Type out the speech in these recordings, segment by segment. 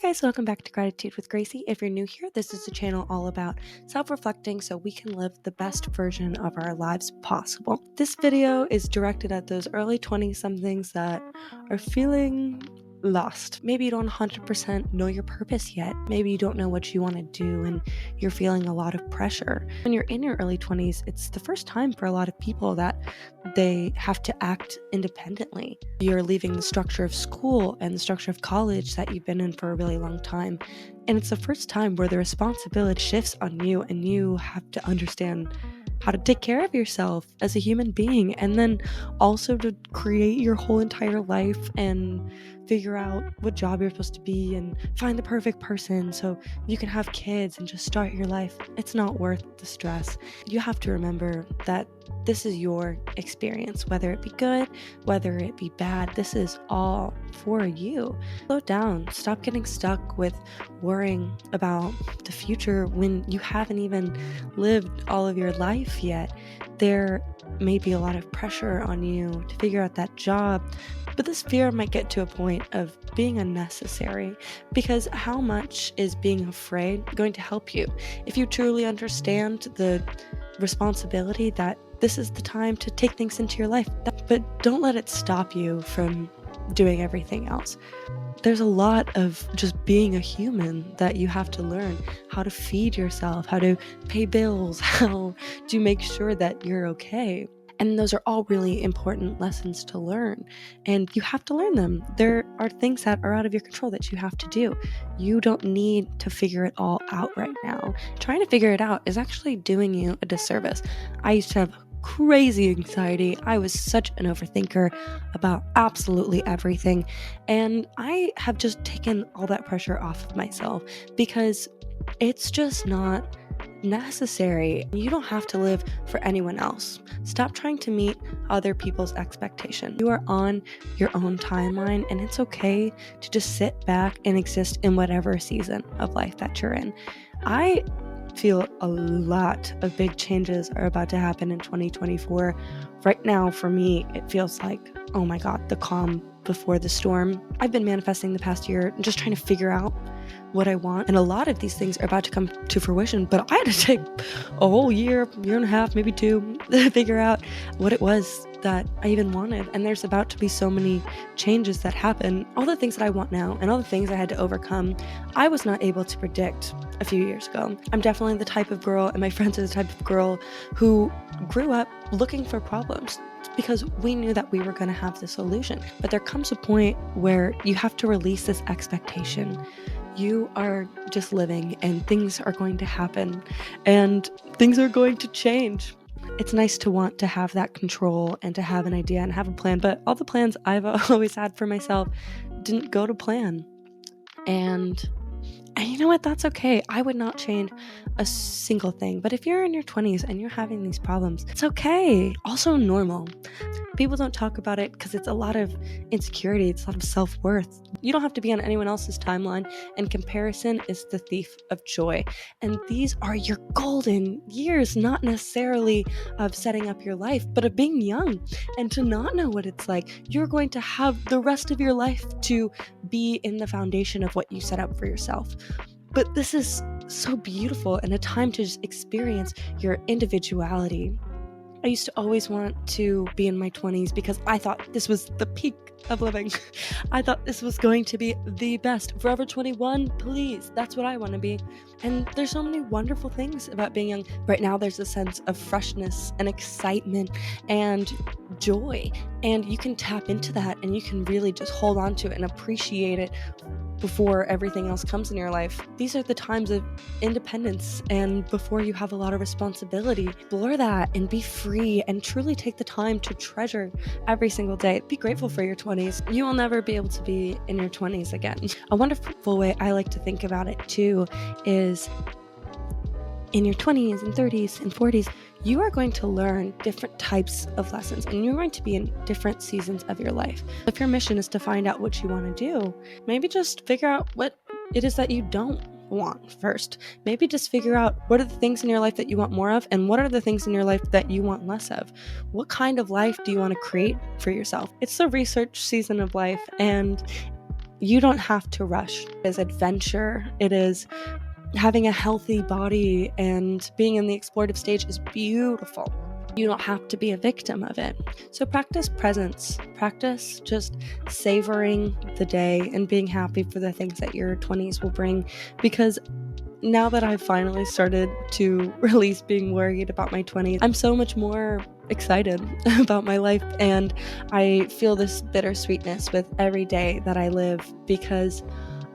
Hi guys, welcome back to Gratitude with Gracie. If you're new here, this is a channel all about self-reflecting so we can live the best version of our lives possible. This video is directed at those early 20-somethings that are feeling lost. Maybe you don't 100% know your purpose yet. Maybe you don't know what you want to do and you're feeling a lot of pressure. When you're in your early 20s, it's the first time for a lot of people that they have to act independently. You're leaving the structure of school and the structure of college that you've been in for a really long time. And it's the first time where the responsibility shifts on you and you have to understand how to take care of yourself as a human being, and then also to create your whole entire life and figure out what job you're supposed to be and find the perfect person so you can have kids and just start your life. It's not worth the stress. You have to remember that this is your experience, whether it be good, whether it be bad. This is all for you. Slow down. Stop getting stuck with worrying about the future when you haven't even lived all of your life yet. There may be a lot of pressure on you to figure out that job, but this fear might get to a point of being unnecessary, because how much is being afraid going to help you? If you truly understand the responsibility that this is the time to take things into your life, but don't let it stop you from doing everything else. There's a lot of just being a human that you have to learn: how to feed yourself, how to pay bills, how to make sure that you're okay. And those are all really important lessons to learn, and you have to learn them. There are things that are out of your control that you have to do. You don't need to figure it all out right now. Trying to figure it out is actually doing you a disservice. I used to have crazy anxiety. I was such an overthinker about absolutely everything, and I have just taken all that pressure off of myself because it's just not necessary. You don't have to live for anyone else. Stop trying to meet other people's expectation. You are on your own timeline, and it's okay to just sit back and exist in whatever season of life that you're in. I feel a lot of big changes are about to happen in 2024. Right now, for me, it feels like, oh my God, the calm before the storm. I've been manifesting the past year and just trying to figure out what I want, and a lot of these things are about to come to fruition, but I had to take a whole year and a half, maybe two, to figure out what it was that I even wanted. And there's about to be so many changes that happen. All the things that I want now and all the things I had to overcome, I was not able to predict a few years ago. I'm definitely the type of girl, and my friends are the type of girl, who grew up looking for problems because we knew that we were going to have the solution. But there comes a point where you have to release this expectation. You are just living, and things are going to happen, and things are going to change. It's nice to want to have that control and to have an idea and have a plan, but all the plans I've always had for myself didn't go to plan. And you know what? That's okay. I would not change a single thing. But if you're in your 20s and you're having these problems, it's okay. Also normal. People don't talk about it because it's a lot of insecurity. It's a lot of self-worth. You don't have to be on anyone else's timeline, and comparison is the thief of joy. And these are your golden years, not necessarily of setting up your life, but of being young and to not know what it's like. You're going to have the rest of your life to be in the foundation of what you set up for yourself. But this is so beautiful, and a time to just experience your individuality. I used to always want to be in my 20s because I thought this was the peak of living. I thought this was going to be the best. Forever 21, please. That's what I want to be. And there's so many wonderful things about being young. Right now, there's a sense of freshness and excitement and joy. And you can tap into that, and you can really just hold on to it and appreciate it before everything else comes in your life. These are the times of independence, and before you have a lot of responsibility. Explore that and be free, and truly take the time to treasure every single day. Be grateful for your 20s. You will never be able to be in your 20s again. A wonderful way I like to think about it too is in your 20s and 30s and 40s, you are going to learn different types of lessons, and you're going to be in different seasons of your life. If your mission is to find out what you want to do, maybe just figure out what it is that you don't want first. Maybe just figure out what are the things in your life that you want more of, and what are the things in your life that you want less of. What kind of life do you want to create for yourself? It's the research season of life, and You don't have to rush. It is adventure. It is having a healthy body, and being in the explorative stage is beautiful. You don't have to be a victim of it. So practice presence. Practice just savoring the day and being happy for the things that your 20s will bring, because now that I've finally started to release being worried about my 20s, I'm so much more excited about my life, and I feel this bittersweetness with every day that I live, because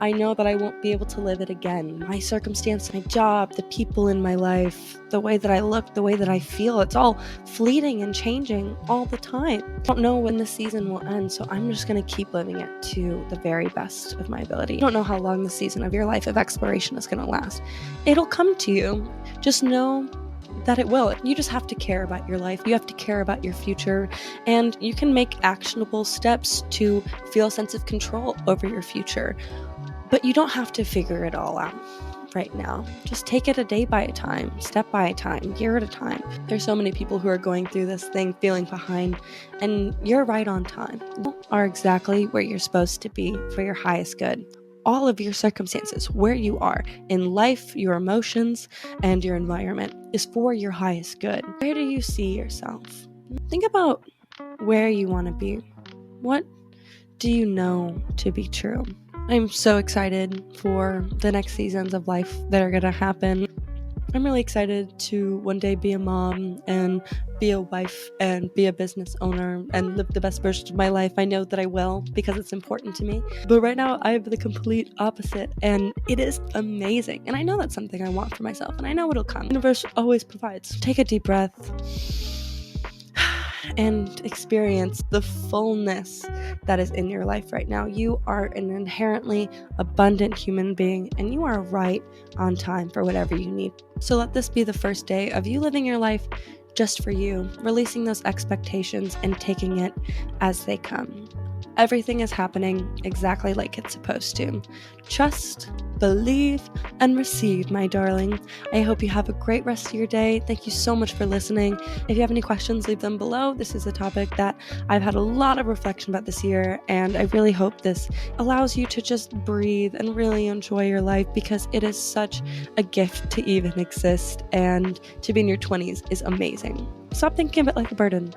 I know that I won't be able to live it again. My circumstance, my job, the people in my life, the way that I look, the way that I feel, it's all fleeting and changing all the time. I don't know when the season will end, so I'm just going to keep living it to the very best of my ability. I don't know how long the season of your life of exploration is going to last. It'll come to you. Just know that it will. You just have to care about your life. You have to care about your future, and you can make actionable steps to feel a sense of control over your future. But you don't have to figure it all out right now. Just take it a day by a time, step by a time, year at a time. There's so many people who are going through this thing, feeling behind, and you're right on time. You are exactly where you're supposed to be for your highest good. All of your circumstances, where you are in life, your emotions, and your environment is for your highest good. Where do you see yourself? Think about where you want to be. What do you know to be true? I'm so excited for the next seasons of life that are going to happen. I'm really excited to one day be a mom and be a wife and be a business owner and live the best version of my life. I know that I will, because it's important to me. But right now I have the complete opposite, and it is amazing. And I know that's something I want for myself, and I know it'll come. The universe always provides. Take a deep breath and experience the fullness that is in your life right now. You are an inherently abundant human being, and you are right on time for whatever you need. So let this be the first day of you living your life just for you, releasing those expectations and taking it as they come. Everything is happening exactly like it's supposed to. Trust, believe, and receive, my darling. I hope you have a great rest of your day. Thank you so much for listening. If you have any questions, leave them below. This is a topic that I've had a lot of reflection about this year, and I really hope this allows you to just breathe and really enjoy your life, because it is such a gift to even exist, and to be in your 20s is amazing. Stop thinking of it like a burden.